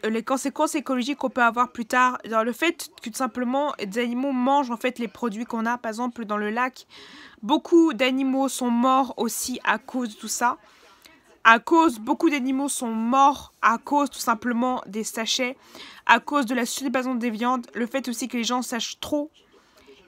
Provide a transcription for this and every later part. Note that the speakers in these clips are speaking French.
les conséquences écologiques qu'on peut avoir plus tard, dans le fait que tout simplement des animaux mangent en fait les produits qu'on a, par exemple dans le lac, beaucoup d'animaux sont morts aussi à cause de tout ça. Beaucoup d'animaux sont morts à cause tout simplement des sachets, à cause de la surdistribution des viandes, le fait aussi que les gens sachent trop.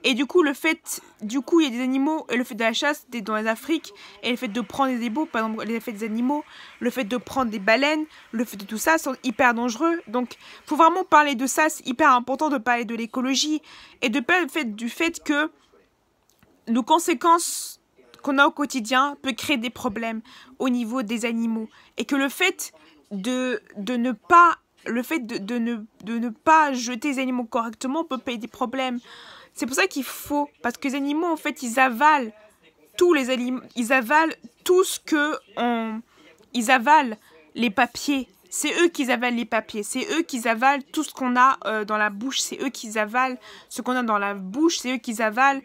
Et du coup, il y a des animaux, et le fait de la chasse dans les Afriques, et le fait de prendre des animaux, par exemple, le fait des animaux, le fait de prendre des baleines, le fait de tout ça, sont hyper dangereux. Donc, il faut vraiment parler de ça, c'est hyper important de parler de l'écologie, et de parler du fait que nos conséquences qu'on a au quotidien peut créer des problèmes au niveau des animaux. Et que le fait de ne pas jeter les animaux correctement peut payer des problèmes. C'est pour ça qu'il faut, parce que les animaux, en fait, ils avalent tous les aliments, ils avalent tout ce que ils avalent les papiers. C'est eux qui avalent les papiers, c'est eux qui avalent tout ce qu'on a dans la bouche, c'est eux qui avalent ce qu'on a dans la bouche, c'est eux qui avalent,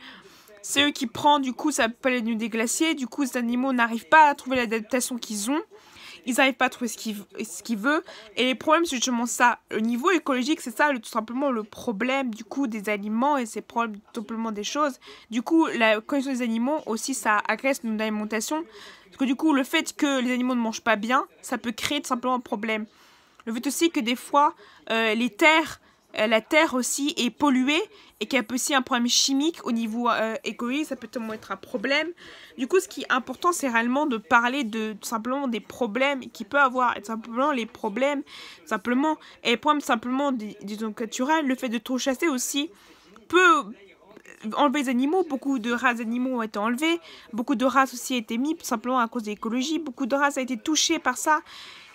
c'est eux qui prennent, du coup, ça peut aller des glaciers, du coup, ces animaux n'arrivent pas à trouver l'adaptation qu'ils ont. Ils n'arrivent pas à trouver ce qu'ils veulent. Et les problèmes, c'est justement ça. Le niveau écologique, c'est ça, tout simplement, le problème, du coup, des aliments et c'est problème, tout simplement, des choses. Du coup, la condition des animaux, aussi, ça agresse notre alimentation. Parce que, du coup, le fait que les animaux ne mangent pas bien, ça peut créer tout simplement un problème. Le fait aussi que, des fois, la terre aussi est polluée et qu'il y a aussi un problème chimique au niveau écologique, ça peut tellement être un problème. Du coup, ce qui est important, c'est réellement de parler tout simplement des problèmes qu'il peut avoir, et tout simplement les problèmes, simplement, et les problèmes simplement disons naturels, le fait de trop chasser aussi peut enlever les animaux, beaucoup de races d'animaux ont été enlevées, beaucoup de races aussi ont été mises, tout simplement à cause de l'écologie, beaucoup de races ont été touchées par ça,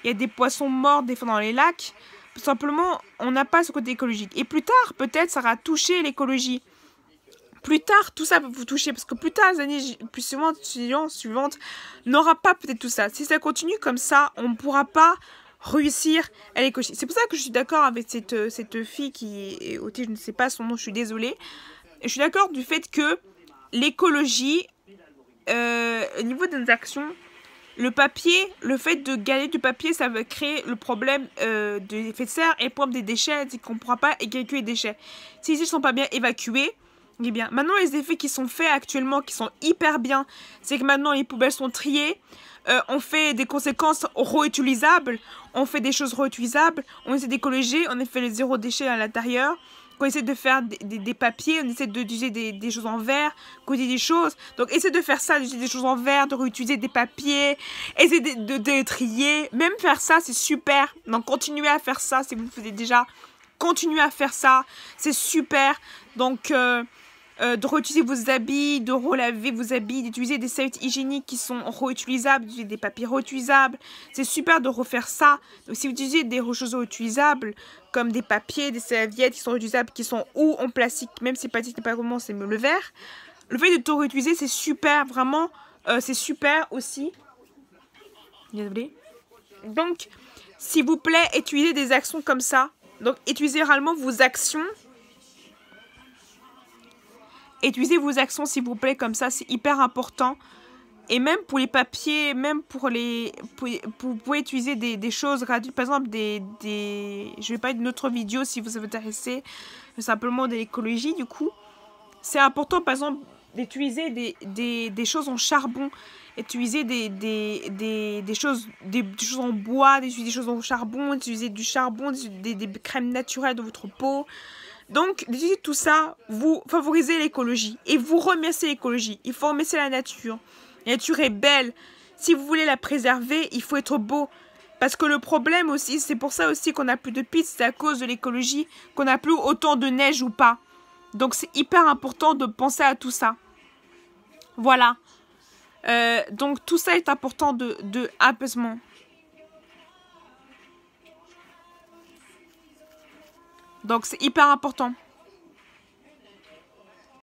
il y a des poissons morts des fois dans les lacs, tout simplement, on n'a pas ce côté écologique. Et plus tard, peut-être, ça aura touché l'écologie. Plus tard, tout ça va vous toucher. Parce que plus tard, les années suivantes, n'aura pas peut-être tout ça. Si ça continue comme ça, on ne pourra pas réussir à l'écologie. C'est pour ça que je suis d'accord avec cette fille qui est autiste, je ne sais pas son nom, je suis désolée. Je suis d'accord du fait que l'écologie, au niveau de nos actions, le papier, le fait de gagner du papier, ça va créer le problème de l'effet de serre et le problème des déchets, c'est qu'on ne pourra pas évacuer les déchets. Si ils ne sont pas bien évacués, eh bien, maintenant les effets qui sont faits actuellement, qui sont hyper bien, c'est que maintenant les poubelles sont triées, on fait des conséquences réutilisables, on fait des choses réutilisables, on essaie d'écologer, on fait le zéro déchet à l'intérieur. Qu'on essaie de faire des papiers, on essaie d'utiliser des choses en verre, côté des choses. Donc, essayez de faire ça, d'utiliser des choses en verre, de réutiliser des papiers, essayez de trier. Même faire ça, c'est super. Donc, continuez à faire ça si vous le faites déjà. Continuez à faire ça, c'est super. Donc, de réutiliser vos habits, de relaver vos habits, d'utiliser des serviettes hygiéniques qui sont réutilisables, d'utiliser des papiers réutilisables. C'est super de refaire ça. Donc, si vous utilisez des choses réutilisables, comme des papiers, des serviettes qui sont réutilisables, qui sont ou en plastique, même si plastique n'est pas vraiment, c'est le verre. Le fait de tout réutiliser, c'est super, vraiment, c'est super aussi. Désolée. Donc, s'il vous plaît, utilisez des actions comme ça. Donc, utilisez réellement vos actions. Utilisez vos actions, s'il vous plaît, comme ça, c'est hyper important. Et même pour les papiers, même pour les... Vous pouvez utiliser des choses gratuites. Par exemple, je vais pas d'une autre vidéo si vous êtes intéressé. Simplement de l'écologie, du coup. C'est important, par exemple, d'utiliser des choses en charbon. Utiliser des choses en bois, d'utiliser des choses en charbon, d'utiliser du charbon, des crèmes naturelles de votre peau. Donc, d'utiliser tout ça, vous favorisez l'écologie. Et vous remerciez l'écologie. Il faut remercier la nature. La nature est belle. Si vous voulez la préserver, il faut être beau. Parce que le problème aussi, c'est pour ça aussi qu'on n'a plus de pistes, c'est à cause de l'écologie, qu'on n'a plus autant de neige ou pas. Donc c'est hyper important de penser à tout ça. Voilà. Donc tout ça est important de apaisement. Donc c'est hyper important.